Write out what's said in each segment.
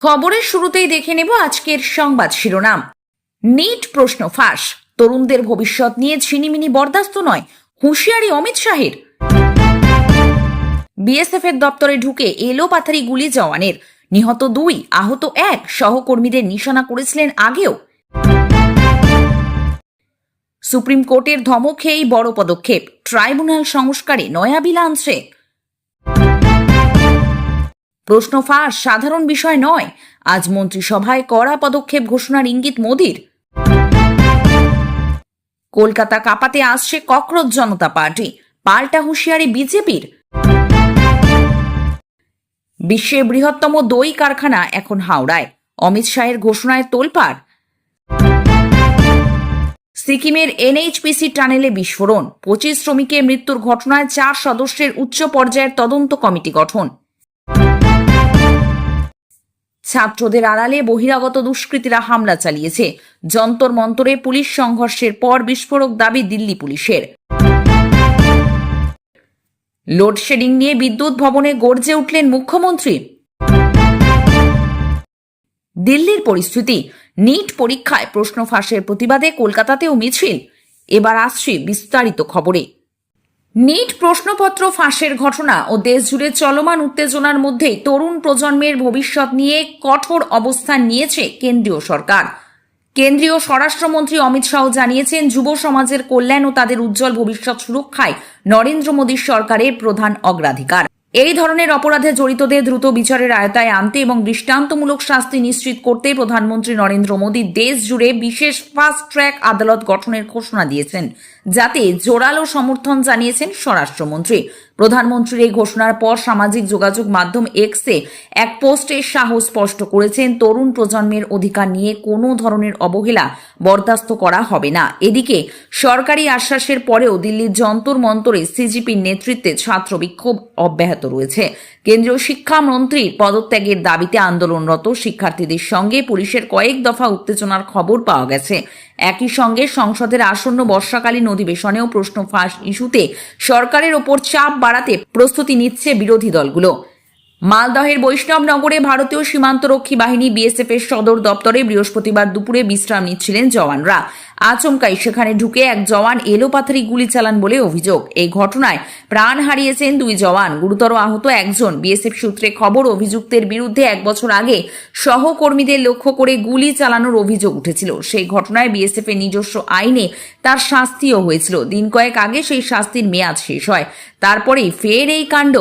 খবরের শুরুতেই দেখে নেব আজকের সংবাদ শিরোনাম। নিট প্রশ্ন ফাঁস, তরুণদের ভবিষ্যৎ নিয়ে ছিনিমিনি বরদাস্ত নয়, হুঁশিয়ারি অমিত শাহের। বিএসএফ এর দপ্তরে ঢুকে এলোপাথারি গুলি জওয়ানের, নিহত 2, আহত 1, সহকর্মীদের নিশানা করেছিলেন আগেও। সুপ্রিম কোর্টের ধমক খেয়েই বড় পদক্ষেপ, ট্রাইব্যুনাল সংস্কারে নয়া বিল আনছে। প্রশ্ন ফাঁস সাধারণ বিষয় নয়, আজ মন্ত্রিসভায় কড়া পদক্ষেপ ঘোষণার ইঙ্গিত মোদির। কলকাতা কাঁপাতে আসছে ককরোচ জনতা পার্টি, পাল্টা হুঁশিয়ারি বিজেপির। বিশ্বের বৃহত্তম দই কারখানা এখন হাওড়ায়, অমিত শাহের ঘোষণায় তোলপাড়। সিকিমের এনএইচপিসি টানেলে বিস্ফোরণ, 25 শ্রমিকের মৃত্যুর ঘটনায় 4 সদস্যের উচ্চ পর্যায়ের তদন্ত কমিটি গঠন। ছাত্রদের আড়ালে বহিরাগত দুষ্কৃতীরা হামলা চালিয়েছে, যন্তর মন্তরে পুলিশ সংঘর্ষের পর বিস্ফোরক দাবি দিল্লি পুলিশের। লোডশেডিং নিয়ে বিদ্যুৎ ভবনে গর্জে উঠলেন মুখ্যমন্ত্রী। দিল্লির পরিস্থিতি, নিট পরীক্ষায় প্রশ্ন ফাঁসের প্রতিবাদে কলকাতাতেও মিছিল। এবার আসছি বিস্তারিত খবরে। নিট প্রশ্নপত্র ফাঁসের ঘটনা ও দেশজুড়ে চলমান উত্তেজনার মধ্যেই তরুণ প্রজন্মের ভবিষ্যৎ নিয়ে কঠোর অবস্থান নিয়েছে কেন্দ্রীয় সরকার। কেন্দ্রীয় স্বরাষ্ট্রমন্ত্রী অমিত শাহ জানিয়েছেন, যুব সমাজের কল্যাণ ও তাদের উজ্জ্বল ভবিষ্যৎ সুরক্ষায় নরেন্দ্র মোদীর সরকারের প্রধান অগ্রাধিকার। এই ধরনের অপরাধে জড়িতদের দ্রুত বিচারের আয়তায় আনতে এবং দৃষ্টান্তমূলক শাস্তি নিশ্চিত করতে প্রধানমন্ত্রী নরেন্দ্র মোদী দেশ জুড়ে বিশেষ ফাস্ট ট্র্যাক আদালত গঠনের ঘোষণা দিয়েছেন, যাতে জোরালো সমর্থন জানিয়েছেন স্বরাষ্ট্রমন্ত্রী। প্রধানমন্ত্রীর এই ঘোষণার পর সামাজিক যোগাযোগ মাধ্যম এক্সে এক পোস্টে শাহ স্পষ্ট করেছেন, তরুণ প্রজন্মের অধিকার নিয়ে কোনো ধরনের অবহেলা বরদাস্ত করা হবে না। এদিকে সরকারি আশ্বাসের পরেও দিল্লির যন্তর মন্তরে সিজিপির নেতৃত্বে ছাত্র বিক্ষোভ অব্যাহত রয়েছে। কেন্দ্রীয় শিক্ষামন্ত্রীর পদত্যাগের দাবিতে আন্দোলনরত শিক্ষার্থীদের সঙ্গে পুলিশের কয়েক দফা উত্তেজনার খবর পাওয়া গেছে। একই সঙ্গে সংসদের আসন্ন বর্ষাকালীন অধিবেশনেও প্রশ্ন ফাঁস ইস্যুতে সরকারের ওপর চাপ বাড়াতে প্রস্তুতি নিচ্ছে বিরোধী দলগুলো। মালদহের বৈষ্ণবনগরে ভারতীয় সীমান্তরক্ষী বাহিনী বিএসএফ এর সদর দপ্তরে বৃহস্পতিবার দুপুরে বিশ্রাম নিচ্ছিলেন জওয়ানরা। আচমকাই সেখানে ঢুকে এক জওয়ান এলোপাথারি গুলি চালান বলে অভিযোগ। এই ঘটনায় প্রাণ হারিয়েছেন 2 জওয়ান, গুরুতর আহত 1 জন। বিএসএফ সূত্রে খবর, অভিযুক্তের বিরুদ্ধে 1 বছর আগে সহকর্মীদের লক্ষ্য করে গুলি চালানোর অভিযোগ উঠেছিল। সেই ঘটনায় বিএসএফ এর নিজস্ব আইনে তার শাস্তিও হয়েছিল। দিন কয়েক আগে সেই শাস্তির মেয়াদ শেষ হয়। তারপরেই ফের এই কাণ্ড।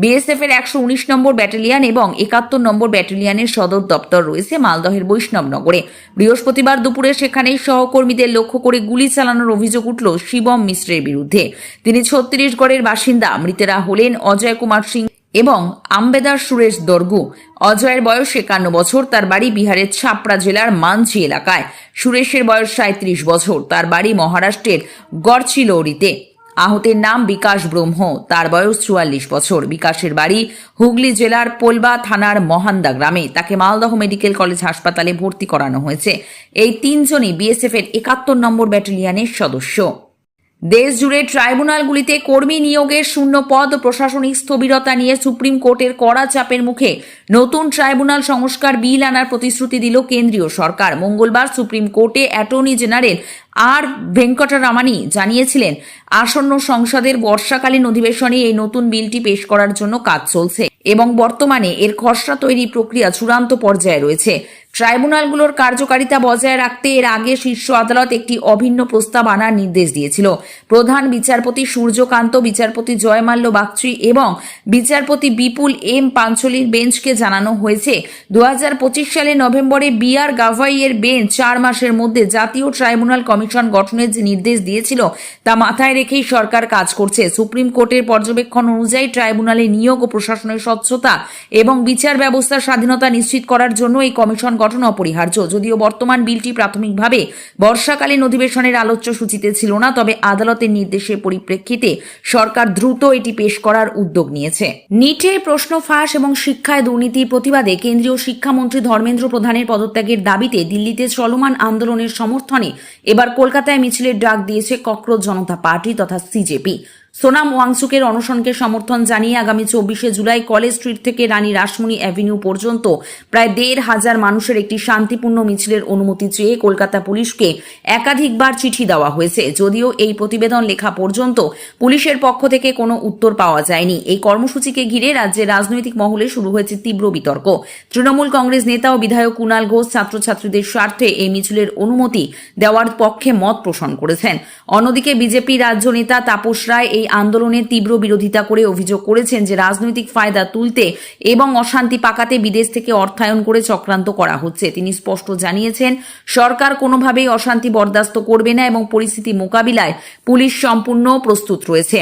বিএসএফ এর 119 নম্বর ব্যাটালিয়ন এবং 71 নম্বর ব্যাটালিয়নের সদর দপ্তর রয়েছে মালদহের বৈষ্ণবনগরে। বৃহস্পতিবার দুপুরে সেখানেই সহকর্মীদের লক্ষ্য করে গুলি চালানোর অভিযোগ উঠল শিবম মিশ্রের বিরুদ্ধে। তিনি ছত্তিশগড়ের বাসিন্দা। মৃতেরা হলেন অজয় কুমার সিং এবং আম্বেদার সুরেশ দর্গু। অজয়ের বয়স 51 বছর, তার বাড়ি বিহারের ছাপড়া জেলার মানচি এলাকায়। সুরেশের বয়স 37 বছর, তার বাড়ি মহারাষ্ট্রের গড়চিলৌরিতে। আহতের নাম বিকাশ ব্রহ্ম, তার বয়স 44 বছর। বিকাশের বাড়ি হুগলি জেলার পোলবা থানার মহান্দা গ্রামে। তাকে মালদহ মেডিকেল কলেজ হাসপাতালে ভর্তি করানো হয়েছে। এই 3 জনই বিএসএফ এর 71 নম্বর ব্যাটালিয়নের সদস্য। দেশ জুড়ে ট্রাইব্যুনালগুলিতে কর্মী নিয়োগের শূন্য পদ প্রশাসনিক স্থবিরতা নিয়ে সুপ্রিম কোর্টের কড়া চাপের মুখে নতুন ট্রাইব্যুনাল সংস্কার বিল আনার প্রতিশ্রুতি দিল কেন্দ্রীয় সরকার। মঙ্গলবার সুপ্রিম কোর্টে অ্যাটর্নি জেনারেল আর ভেঙ্কটরামানি জানিয়েছিলেন, আসন্ন সংসদের বর্ষাকালীন অধিবেশনে এই নতুন বিলটি পেশ করার জন্য কাজ চলছে এবং বর্তমানে এর খসড়া তৈরি প্রক্রিয়া চূড়ান্ত পর্যায়ে রয়েছে। ট্রাইব্যুনালগুলোর কার্যকারিতা বজায় রাখতে এর আগে শীর্ষ আদালত একটি অভিন্ন প্রস্তাব আনার নির্দেশ দিয়েছিল। প্রধান বিচারপতি সূর্যকান্ত, বিচারপতি জয়মাল্য বাগচি এবং বিচারপতি বিপুল এম পাঞ্চলির বেঞ্চকে জানানো হয়েছে, 2025 সালে নভেম্বরে বিআর গাভাইয়ের বেঞ্চ 4 মাসের মধ্যে জাতীয় ট্রাইব্যুনাল কমিশন গঠনের যে নির্দেশ দিয়েছিল তা মাথায় রেখেই সরকার কাজ করছে। সুপ্রিম কোর্টের পর্যবেক্ষণ অনুযায়ী ট্রাইব্যুনালে নিয়োগ ও প্রশাসনের স্বচ্ছতা এবং বিচার ব্যবস্থার স্বাধীনতা নিশ্চিত করার জন্য এই কমিশন গঠন অপরিহার্য। যদিও বর্তমান বিলটি প্রাথমিকভাবে বর্ষাকালীন অধিবেশনের আলোচ্য সূচিতে ছিল না, তবে আদালতের নির্দেশের পরিপ্রেক্ষিতে সরকার দ্রুত এটি পেশ করার উদ্যোগ নিয়েছে। নিটের প্রশ্ন ফাঁস এবং শিক্ষায় দুর্নীতির প্রতিবাদে কেন্দ্রীয় শিক্ষামন্ত্রী ধর্মেন্দ্র প্রধানের পদত্যাগের দাবিতে দিল্লিতে চলমান আন্দোলনের সমর্থনে এবার কলকাতায় মিছিলের ডাক দিয়েছে ককরোচ জনতা পার্টি তথা সিজেপি। সোনাম ওয়াংচুকের অনশনকে সমর্থন জানিয়ে আগামী 24শে জুলাই কলেজ স্ট্রিট থেকে রানী রাসমণি অ্যাভিনিউ পর্যন্ত প্রায় 1,500 মানুষের একটি শান্তিপূর্ণ মিছিলের অনুমতি চেয়ে কলকাতা পুলিশকে একাধিকবার চিঠি দেওয়া হয়েছে। যদিও এই প্রতিবেদন লেখা পর্যন্ত পুলিশের পক্ষ থেকে কোনো উত্তর পাওয়া যায়নি। এই কর্মসূচিকে ঘিরে রাজ্যের রাজনৈতিক মহলে শুরু হয়েছে তীব্র বিতর্ক। তৃণমূল কংগ্রেস নেতা ও বিধায়ক কুণাল ঘোষ ছাত্রছাত্রীদের স্বার্থে এই মিছিলের অনুমতি দেওয়ার পক্ষে মত পোষণ করেছেন। অন্যদিকে বিজেপি রাজ্য নেতা তাপস রায় এই আন্দোলনের তীব্র বিরোধিতা করে অভিযোগ করেছেন যে রাজনৈতিক ফায়দা তুলতে এবং অশান্তি পাকাতে বিদেশ থেকে অর্থায়ন করে চক্রান্ত করা হচ্ছে। তিনি স্পষ্ট জানিয়েছেন, সরকার কোনোভাবেই অশান্তি বরদাস্ত করবে না এবং পরিস্থিতি মোকাবিলায় পুলিশ সম্পূর্ণ প্রস্তুত রয়েছে।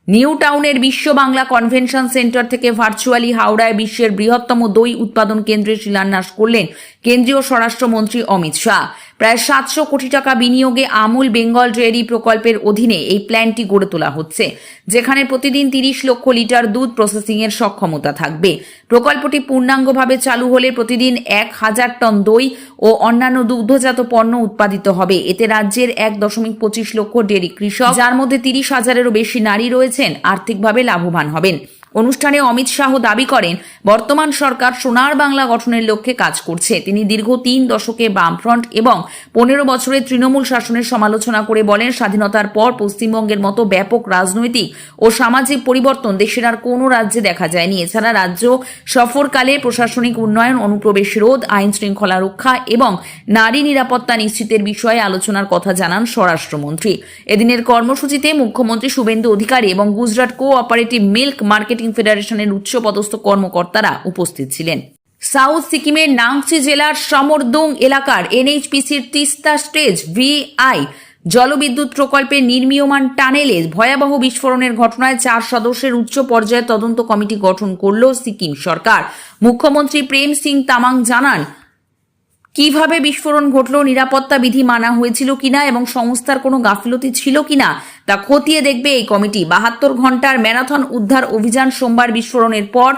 নিউ টাউনের বিশ্ব বাংলা কনভেনশন সেন্টার থেকে ভার্চুয়ালি হাওড়ায় বিশ্বের বৃহত্তম দই উৎপাদন কেন্দ্রের শিলান্যাস করলেন কেন্দ্রীয় স্বরাষ্ট্রমন্ত্রী অমিত শাহ। প্রায় 700 কোটি টাকা বিনিয়োগে আমুল বেঙ্গল ডেয়ারি প্রকল্পের অধীনে এই প্ল্যান্টটি গড়ে তোলা হচ্ছে, যেখানে প্রতিদিন 30 লক্ষ লিটার দুধ প্রসেসিং এর সক্ষমতা থাকবে। প্রকল্পটি পূর্ণাঙ্গভাবে চালু হলে প্রতিদিন 1000 টন দই ও অন্যান্য দুগ্ধজাত পণ্য উৎপাদিত হবে। এতে রাজ্যের 1.25 লক্ষ ডেয়ারি কৃষক, যার মধ্যে 30,000-এরও বেশি নারী রয়েছেন, আর্থিকভাবে লাভবান হবেন। অনুষ্ঠানে অমিত শাহ দাবি করেন, বর্তমান সরকার সোনার বাংলা গঠনের লক্ষ্যে কাজ করছে। তিনি দীর্ঘ 3 দশকে বামফ্রন্ট এবং 15 বছরের তৃণমূল শাসনের সমালোচনা করে বলেন, স্বাধীনতার পর পশ্চিমবঙ্গের মতো ব্যাপক রাজনৈতিক ও সামাজিক পরিবর্তন দেশের আর কোনো রাজ্যে দেখা যায়নি। এছাড়া রাজ্য সফরকালে প্রশাসনিক উন্নয়ন, অনুপ্রবেশ রোধ, আইন শৃঙ্খলা রক্ষা এবং নারী নিরাপত্তা নিশ্চিতের বিষয়ে আলোচনার কথা জানান স্বরাষ্ট্রমন্ত্রী। এদিনের কর্মসূচিতে মুখ্যমন্ত্রী শুভেন্দু অধিকারী এবং গুজরাট কোঅপারেটিভ মিল্ক মার্কেটিং ফেডারেশনের উচ্চপদস্থ কর্মকর্তারা উপস্থিত ছিলেন। সাউথ সিকিমের নাংচি জেলার সমরদুং এলাকার এনএইচপিসির তিস্তা স্টেজ VI জলবিদ্যুৎ প্রকল্পে নির্মীয়মান টানেলে ভয়াবহ বিস্ফোরণের ঘটনায় 4 সদস্যের উচ্চ পর্যায়ে তদন্ত কমিটি গঠন করল সিকিম সরকার। মুখ্যমন্ত্রী প্রেম সিং তামাং জানান, কিভাবে বিস্ফোরণ ঘটল, নিরাপত্তা বিধি মানা হয়েছিল কিনা এবং সংস্থার কোনো গাফিলতি ছিল কিনা তা খতিয়ে দেখবে এই কমিটি। 72 ঘন্টার ম্যারাথন উদ্ধার অভিযান। সোমবার বিস্ফোরণের পর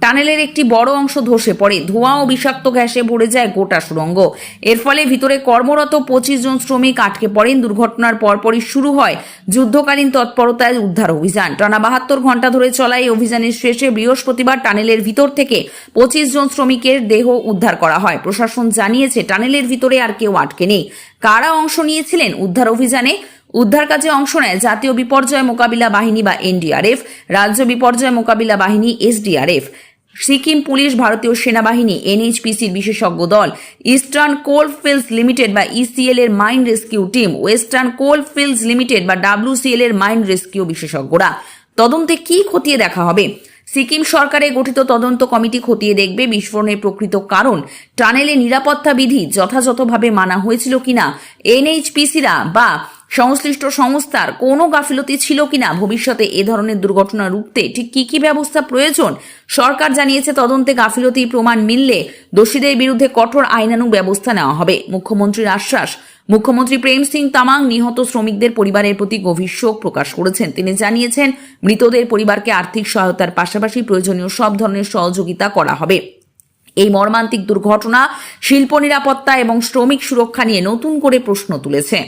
টানেলের একটি বড় অংশ ধসে পড়ে, ধোঁয়া ও বিষাক্ত গ্যাসে ভরে যায় গোটা সুড়ঙ্গ। এর ফলে ভিতরে কর্মরত 25 জন শ্রমিক আটকে পড়েন। দুর্ঘটনার পরপরই শুরু হয় যুদ্ধকালীন তৎপরতায় উদ্ধার অভিযান। টানা 72 ঘন্টা ধরে চলা এই অভিযানের শেষে বৃহস্পতিবার টানেলের ভিতর থেকে 25 জন শ্রমিকের দেহ উদ্ধার করা হয়। প্রশাসন জানিয়েছে, টানেলের ভিতরে আর কেউ আটকে নেই। কারা অংশ নিয়েছিলেন উদ্ধার অভিযানে? উদ্ধার কাজে অংশ নেয় জাতীয় বিপর্যয় মোকাবিলা বাহিনী বা NDRF, রাজ্য বিপর্যয় মোকাবিলা বাহিনী SDRF, সিকিম পুলিশ, ভারতীয় সেনাবাহিনী, NHPCর বিশেষজ্ঞ দল, ইস্টার্ন কোল ফিল্ডস লিমিটেড বা ECL এর মাইন রেস্কিউ টিম, ওয়েস্টার্ন কোল ফিল্ডস লিমিটেড বা WCL এর মাইন রেস্কিউ বিশেষজ্ঞরা। তদন্তে কি খতিয়ে দেখা হবে? সিকিম সরকারের গঠিত তদন্ত কমিটি খতিয়ে দেখবে বিস্ফোরণের প্রকৃত কারণ, টানেলে নিরাপত্তা বিধি যথাযথভাবে মানা হয়েছিল কিনা, NHPCরা বা সংশ্লিষ্ট সংস্থার কোনো গাফিলতি ছিল কিনা, ভবিষ্যতে এ ধরনের দুর্ঘটনা রুখতে ঠিক কি ব্যবস্থা প্রয়োজন। সরকার জানিয়েছে, তদন্তে গাফিলতির প্রমাণ মিললে দোষীদের বিরুদ্ধে কঠোর আইনানুগ ব্যবস্থা নেওয়া হবে। মুখ্যমন্ত্রীর আশ্বাস। মুখ্যমন্ত্রী প্রেম সিং তামাং নিহত শ্রমিকদের পরিবারের প্রতি গভীর শোক প্রকাশ করেছেন। তিনি জানিয়েছেন, মৃতদের পরিবারকে আর্থিক সহায়তার পাশাপাশি প্রয়োজনীয় সব ধরনের সহযোগিতা করা হবে। এই মর্মান্তিক দুর্ঘটনা শিল্প নিরাপত্তা এবং শ্রমিক সুরক্ষা নিয়ে নতুন করে প্রশ্ন তুলেছে।